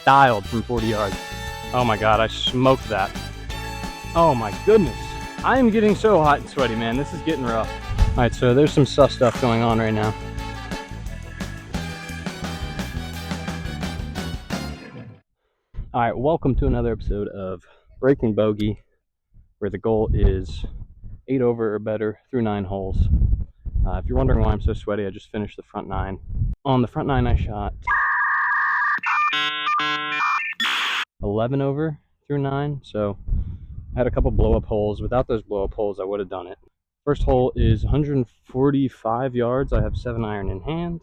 dialed from 40 yards. Oh my God, I smoked that. Oh my goodness. I am getting so hot and sweaty, man. This is getting rough. All right, so there's some sus stuff going on right now. All right, welcome to another episode of Breaking Bogey, where the goal is 8 over or better through 9 holes. If you're wondering why I'm so sweaty, I just finished the front 9. On the front 9, I shot 11 over through 9, so I had a couple blow-up holes. Without those blow-up holes, I would have done it. First hole is 145 yards. I have 7-iron in hand.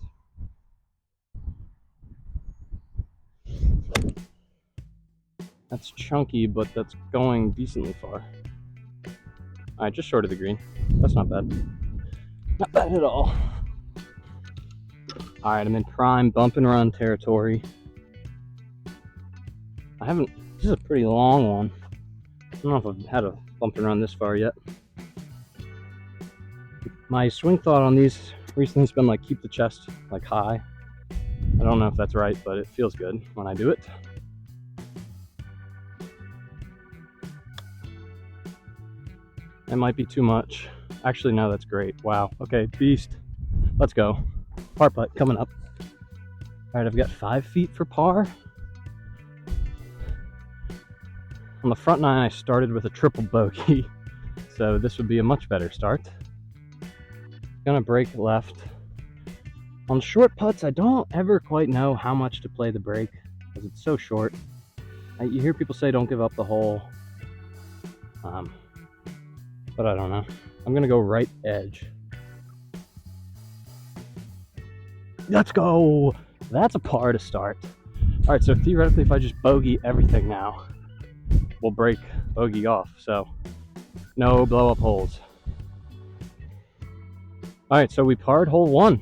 That's chunky, but that's going decently far. All right, just short of the green. That's not bad. Not bad at all. All right, I'm in prime bump and run territory. This is a pretty long one. I don't know if I've had a bump and run this far yet. My swing thought on these recently has been like keep the chest like high. I don't know if that's right, but it feels good when I do it. It might be too much. Actually, no, that's great. Wow. Okay, beast. Let's go. Par putt coming up. All right, I've got 5 feet for par. On the front 9, I started with a triple bogey, so this would be a much better start. Gonna break left. On short putts, I don't ever quite know how much to play the break because it's so short. You hear people say don't give up the hole, but I don't know. I'm gonna go right edge. Let's go! That's a par to start. All right, so theoretically, if I just bogey everything now, we'll break bogey off, so no blow-up holes. All right, so we parred hole 1.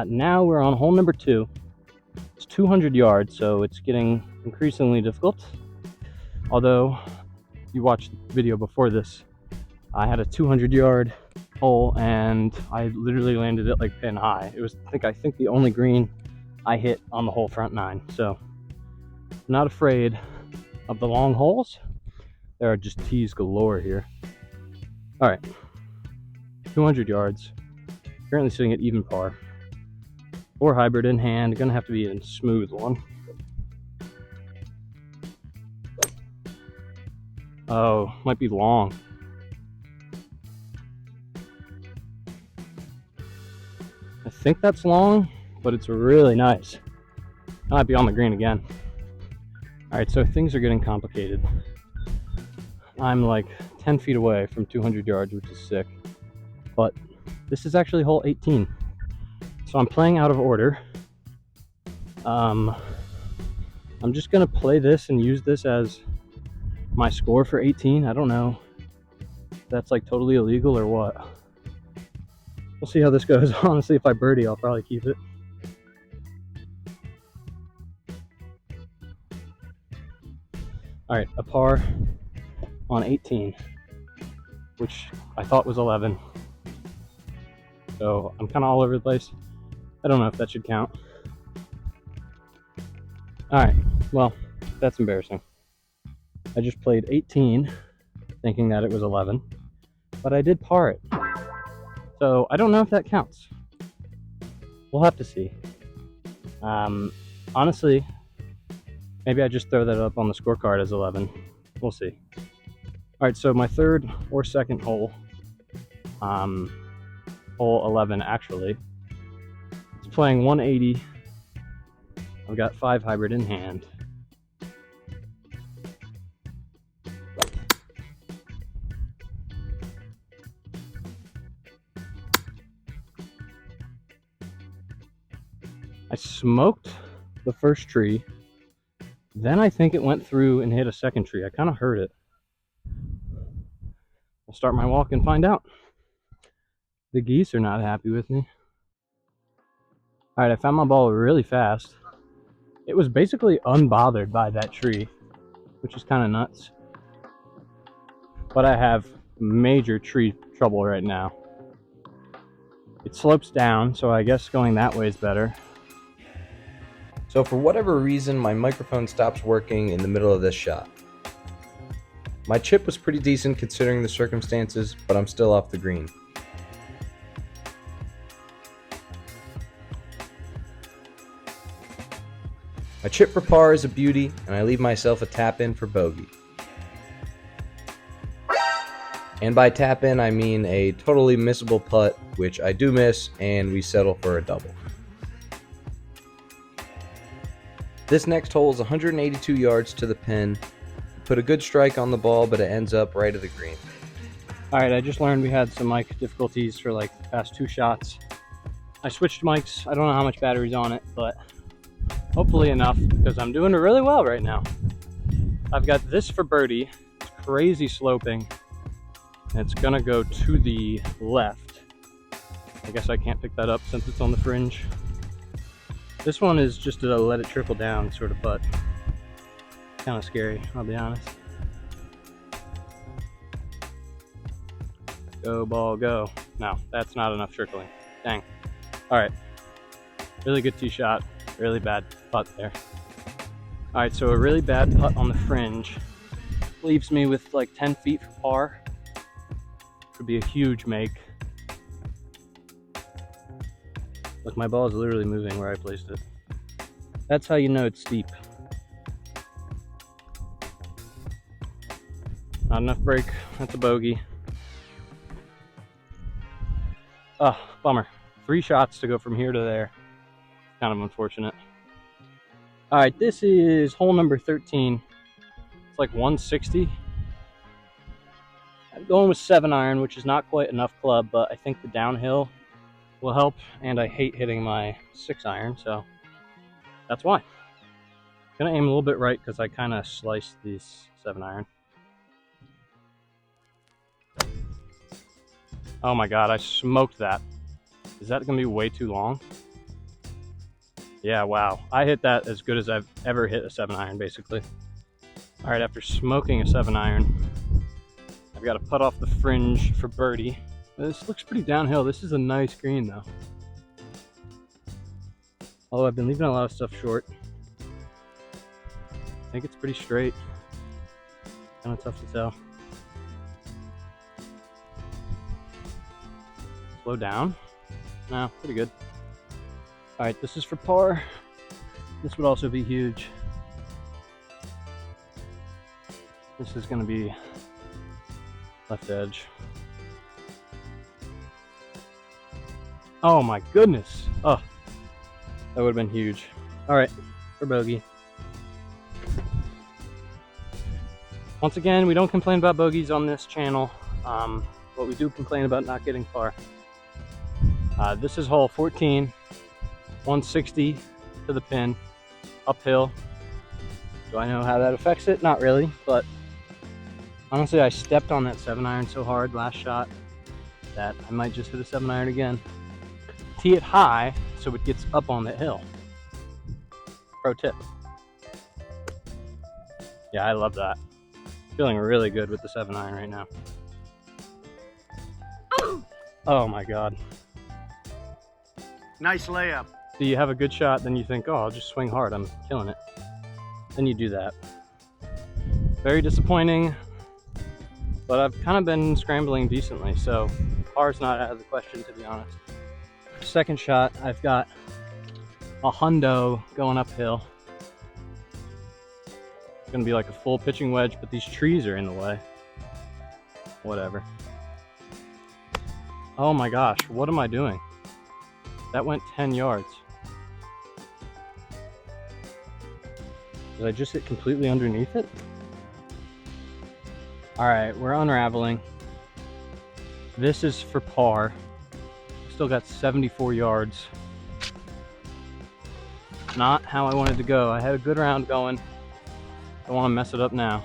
Now we're on hole number 2. It's 200 yards, so it's getting increasingly difficult. Although, if you watched the video before this, I had a 200-yard hole, and I literally landed it like pin high. It was, I think the only green I hit on the whole front 9. So, I'm not afraid of the long holes. There are just tees galore here. All right, 200 yards. Currently sitting at even par. 4 hybrid in hand. Gonna have to be a smooth one. Oh, might be long. I think that's long, but it's really nice. Might be on the green again. All right, so things are getting complicated. I'm like 10 feet away from 200 yards, which is sick. But this is actually hole 18. So I'm playing out of order. I'm just gonna play this and use this as my score for 18. I don't know if that's like totally illegal or what. We'll see how this goes. Honestly, if I birdie, I'll probably keep it. All right, a par on 18, which I thought was 11. So I'm kind of all over the place. I don't know if that should count. All right, well, that's embarrassing. I just played 18 thinking that it was 11, but I did par it. So I don't know if that counts. We'll have to see. Honestly, maybe I just throw that up on the scorecard as 11. We'll see. All right, so my third or second hole, hole 11 actually, it's playing 180. I've got 5 hybrid in hand. I smoked the first tree, then I think it went through and hit a second tree. I kind of heard it. I'll start my walk and find out. The geese are not happy with me. All right, I found my ball really fast. It was basically unbothered by that tree, which is kind of nuts. But I have major tree trouble right now. It slopes down, so I guess going that way is better. So for whatever reason, my microphone stops working in the middle of this shot. My chip was pretty decent considering the circumstances, but I'm still off the green. My chip for par is a beauty, and I leave myself a tap in for bogey. And by tap in, I mean a totally missable putt, which I do miss, and we settle for a double. This next hole is 182 yards to the pin. Put a good strike on the ball, but it ends up right at the green. All right, I just learned we had some mic difficulties for like the past 2 shots. I switched mics. I don't know how much battery's on it, but hopefully enough, because I'm doing really well right now. I've got this for birdie. It's crazy sloping. And it's gonna go to the left. I guess I can't pick that up since it's on the fringe. This one is just a let it trickle down sort of putt. Kind of scary, I'll be honest. Go ball, go. No, that's not enough trickling. Dang. All right, really good tee shot, really bad putt there. All right, so a really bad putt on the fringe leaves me with like 10 feet for par. Could be a huge make. Look, my ball is literally moving where I placed it. That's how you know it's steep. Not enough break. That's a bogey. Oh, bummer. 3 shots to go from here to there. Kind of unfortunate. All right, this is hole number 13. It's like 160. I'm going with 7-iron, which is not quite enough club, but I think the downhill will help, and I hate hitting my 6-iron, so that's why. I'm gonna aim a little bit right because I kind of sliced these 7-iron. Oh my god, I smoked that. Is that gonna be way too long? Yeah, wow. I hit that as good as I've ever hit a 7-iron, basically. All right, after smoking a 7-iron, I've got to putt off the fringe for birdie. This looks pretty downhill. This is a nice green, though. Although I've been leaving a lot of stuff short. I think it's pretty straight. Kind of tough to tell. Slow down. No, pretty good. All right, this is for par. This would also be huge. This is going to be left edge. Oh my goodness. Oh, that would have been huge. All right, for bogey. Once again, we don't complain about bogeys on this channel, but we do complain about not getting far. This is hole 14, 160 to the pin, uphill. Do I know how that affects it? Not really, but honestly, I stepped on that 7-iron so hard last shot that I might just hit a 7-iron again. Tee it high so it gets up on the hill. Pro tip. Yeah, I love that. Feeling really good with the 7-iron right now. Oh my god. Nice layup. So you have a good shot, then you think, oh, I'll just swing hard, I'm killing it. Then you do that. Very disappointing, but I've kind of been scrambling decently, so par's not out of the question, to be honest. Second shot, I've got a hundo going uphill. It's gonna be like a full pitching wedge, but these trees are in the way. Whatever. Oh my gosh, what am I doing? That went 10 yards. Did I just hit completely underneath it? All right, we're unraveling. This is for par. Still got 74 yards. Not how I wanted to go. I had a good round going. Don't want to mess it up now.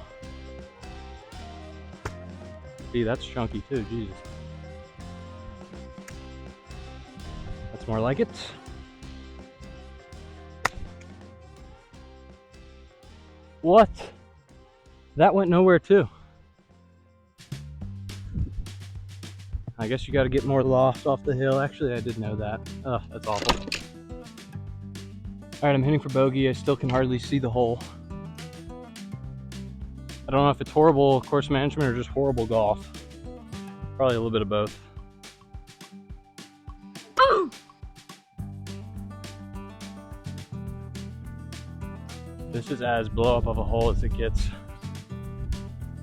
See, that's chunky too, Jesus. That's more like it. What? That went nowhere too. I guess you got to get more loft off the hill. Actually, I did know that. Oh, that's awful. All right, I'm hitting for bogey. I still can hardly see the hole. I don't know if it's horrible course management or just horrible golf. Probably a little bit of both. This is as blow up of a hole as it gets.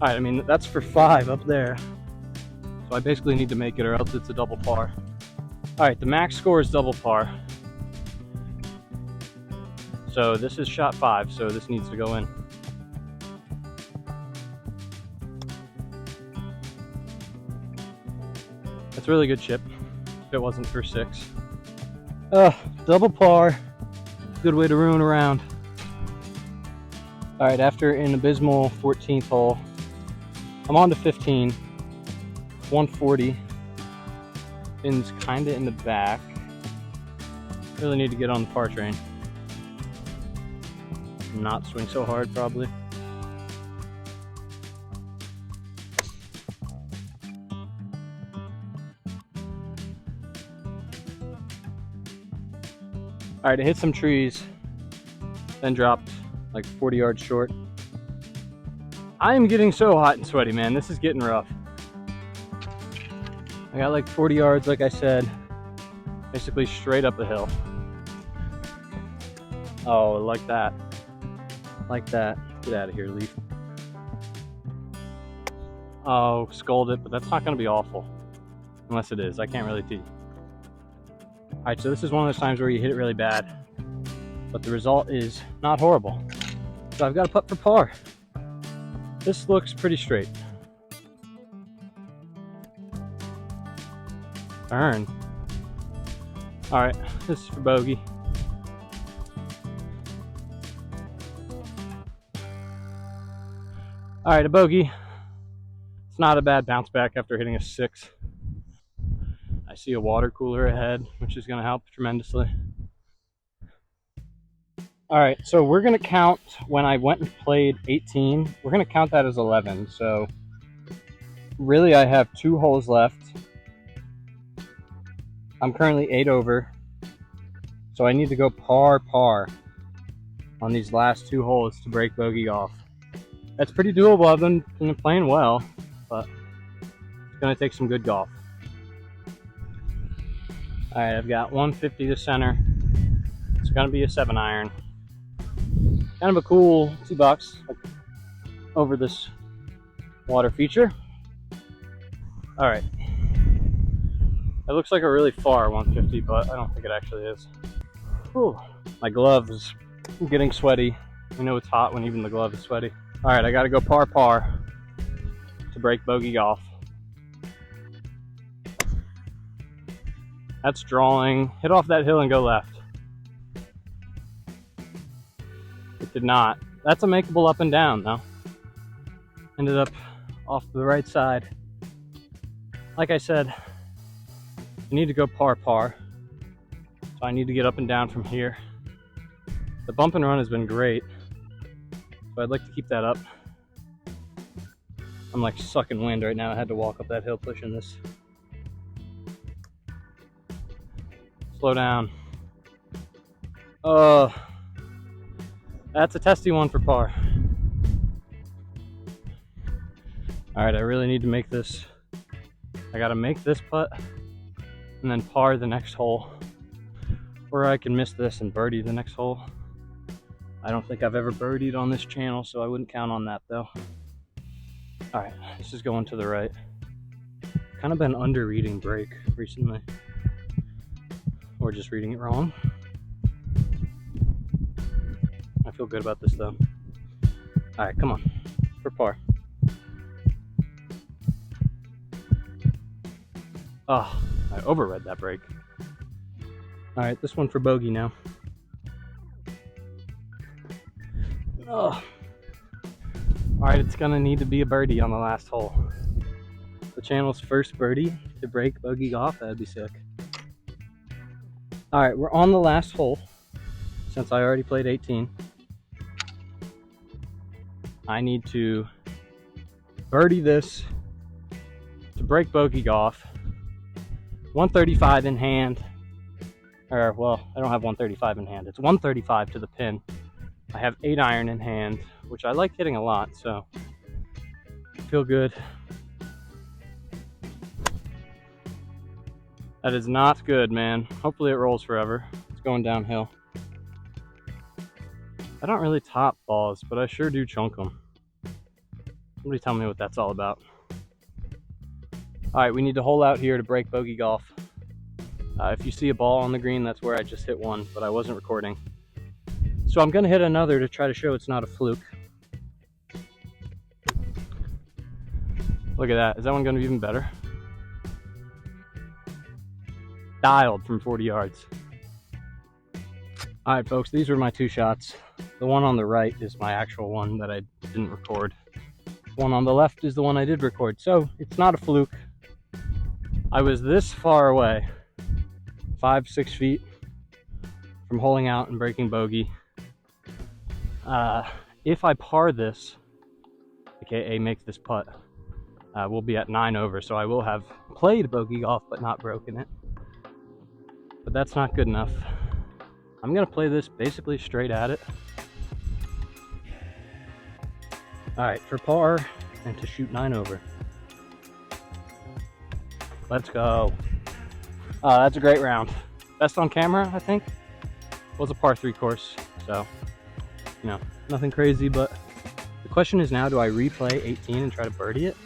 All right, I mean, that's for 5 up there. So I basically need to make it or else it's a double par. All right, the max score is double par. So this is shot 5, so this needs to go in. That's a really good chip, if it wasn't for 6. Double par, good way to ruin a round. All right, after an abysmal 14th hole, I'm on to 15, 140. Pin's kinda in the back. Really need to get on the par train. Not swing so hard, probably. All right, I hit some trees, then dropped like 40 yards short. I am getting so hot and sweaty, man. This is getting rough. I got like 40 yards, like I said, basically straight up the hill. Oh, like that. Like that. Get out of here, Leaf. Oh, scold it, but that's not going to be awful. Unless it is. I can't really tee. Alright, so this is one of those times where you hit it really bad, but the result is not horrible. So I've got to putt for par. This looks pretty straight. Burn. Alright, this is for bogey. Alright, a bogey. It's not a bad bounce back after hitting a 6. I see a water cooler ahead, which is going to help tremendously. Alright, so we're going to count when I went and played 18. We're going to count that as 11. So really I have 2 holes left. I'm currently 8 over. So I need to go par on these last 2 holes to break bogey off. That's pretty doable. I've been playing well, but it's going to take some good golf. Alright, I've got 150 to center. It's going to be a 7-iron. Kind of a cool tee box over this water feature. Alright. It looks like a really far 150, but I don't think it actually is. Whew. My glove is getting sweaty. You know it's hot when even the glove is sweaty. Alright, I gotta go par to break bogey off. That's drawing. Hit off that hill and go left. It did not. That's a makeable up and down though. Ended up off the right side. Like I said, I need to go par. So I need to get up and down from here. The bump and run has been great. So I'd like to keep that up. I'm like sucking wind right now. I had to walk up that hill pushing this. Slow down. That's a testy one for par. Alright, I really need to make this. I gotta make this putt and then par the next hole. Or I can miss this and birdie the next hole. I don't think I've ever birdied on this channel, so I wouldn't count on that though. Alright, this is going to the right. Kind of been under reading break recently. Or just reading it wrong. I feel good about this though. Alright, come on. For par. Oh, I overread that break. Alright, this one for bogey now. Oh. Alright, it's gonna need to be a birdie on the last hole. The channel's first birdie to break bogey off, that'd be sick. Alright, we're on the last hole, since I already played 18. I need to birdie this to break bogey off. 135 in hand. Or, well, I don't have 135 in hand. It's 135 to the pin. I have 8 iron in hand, which I like hitting a lot, so I feel good. That is not good, man. Hopefully it rolls forever. It's going downhill. I don't really top balls, but I sure do chunk them. Somebody tell me what that's all about. All right, we need to hole out here to break bogey golf. If you see a ball on the green, that's where I just hit one, but I wasn't recording. So I'm gonna hit another to try to show it's not a fluke. Look at that. Is that one gonna be even better? Dialed from 40 yards. All right, folks, these were my 2 shots. The one on the right is my actual one that I didn't record. The one on the left is the one I did record. So it's not a fluke. I was this far away, 5-6 feet from holing out and breaking bogey. If I par this, aka make this putt, we'll be at 9 over, so I will have played bogey golf but not broken it. But that's not good enough. I'm gonna play this basically straight at it. All right, for par and to shoot 9 over. Let's go. That's a great round. Best on camera, I think. Was a par 3 course, so you know, nothing crazy. But the question is now, do I replay 18 and try to birdie it?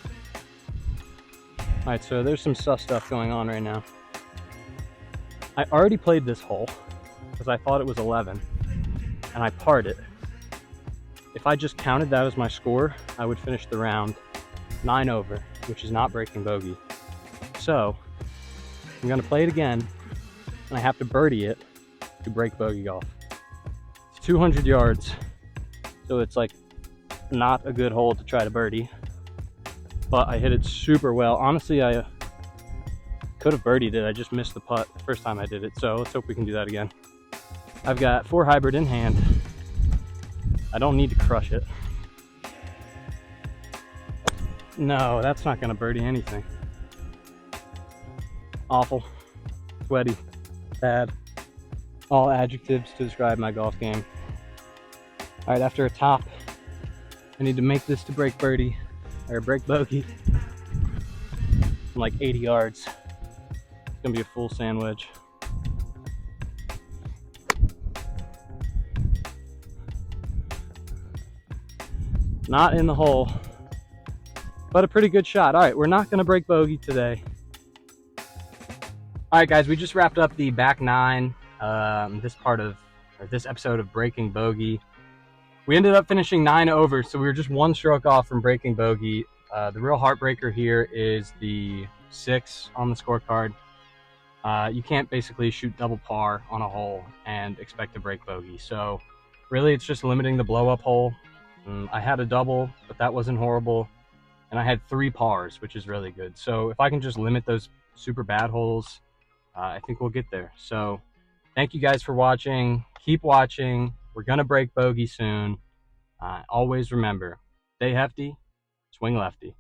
All right, so there's some sus stuff going on right now. I already played this hole because I thought it was 11, and I parred it. If I just counted that as my score, I would finish the round 9 over, which is not breaking bogey. So I'm gonna play it again, and I have to birdie it to break bogey golf. It's 200 yards, so it's like not a good hole to try to birdie, but I hit it super well. Honestly, I could have birdied it. I just missed the putt the first time I did it, so let's hope we can do that again. I've got 4 hybrid in hand. I don't need to crush it. No, that's not gonna birdie anything. Awful, sweaty, bad. All adjectives to describe my golf game. All right, after a top, I need to make this to break birdie, or break bogey. I'm like 80 yards. It's gonna be a full sand wedge. Not in the hole, but a pretty good shot. All right, we're not gonna break bogey today. All right, guys, we just wrapped up the back 9, this episode of Breaking Bogey. We ended up finishing 9 over, so we were just 1 stroke off from breaking bogey. The real heartbreaker here is the 6 on the scorecard. You can't basically shoot double par on a hole and expect to break bogey. So really, it's just limiting the blow up hole. I had a double, but that wasn't horrible. And I had 3 pars, which is really good. So if I can just limit those super bad holes, I think we'll get there. So thank you guys for watching. Keep watching. We're going to break bogey soon. Always remember, stay hefty, swing lefty.